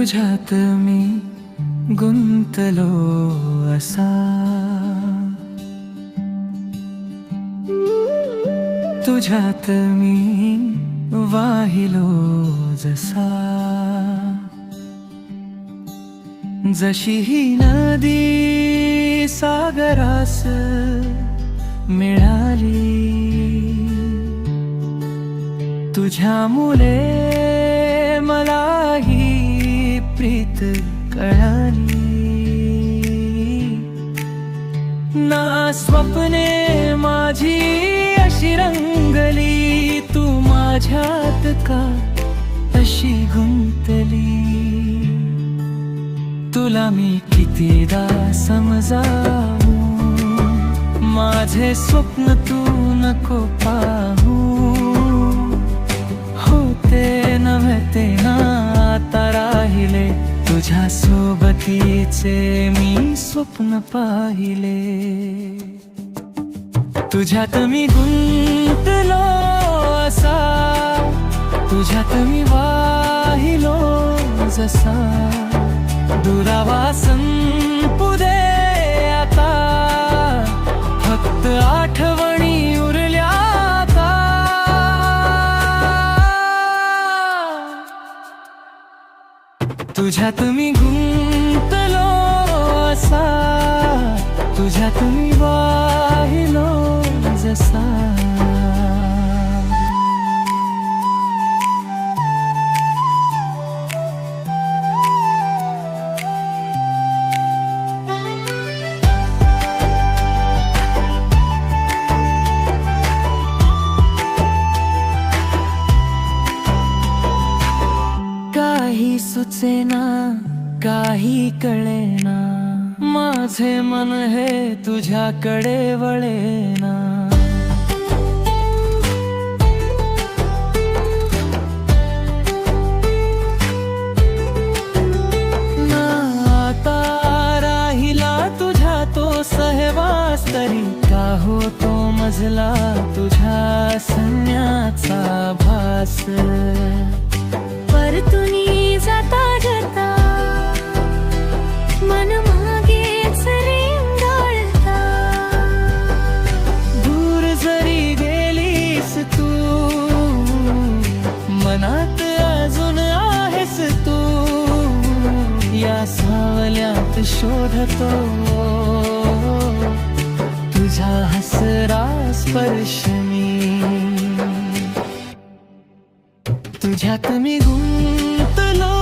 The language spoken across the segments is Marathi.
तुझ्यात मी गुंतलो असा, तुझ्यात मी वाहिलो जसा, जशी ही नदी सागरास मिळाली, तुझ्यामुळे मला ही प्रीत कळाली. ना स्वप्ने माझी अशी रंगली, तू माझ्यात का अशी गुंतली. तुला मी कितीदा समजावू, माझे स्वप्न तू नको पाहू. होते नव्हते ना आता राहिले, तुझ्या सोबतीचे मी स्वप्न पाहिले. तुझ्यात मी गुंतलो असा, तुझ्यात मी वाहिलो जसा. दुरावा संपू दे आता, फक्त आठवणी उरल्या आता. तुझ्यात मी गुंतलो असा, तुझ्यात मी वाहिलो जसा. काही सुचेना काही कळेना, माझे मन हे तुझ्याकडे वळेना. ना आता राहिला तुझ्या तो सहवास, तरी का होतो मजला तुझ्या सन्याचा भास. परतुनी जाता जाता मन मागेच रेंगाळता. दूर जरी गेलीस तू, मनात अजून आहेस तू. या सावल्यात शोधतो तुझा हसरा स्पर्श मी. तुझ्यात मी गुंतलो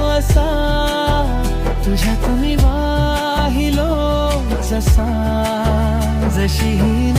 असा, तुझ्यात मी वाहिलो जसा. जशी ही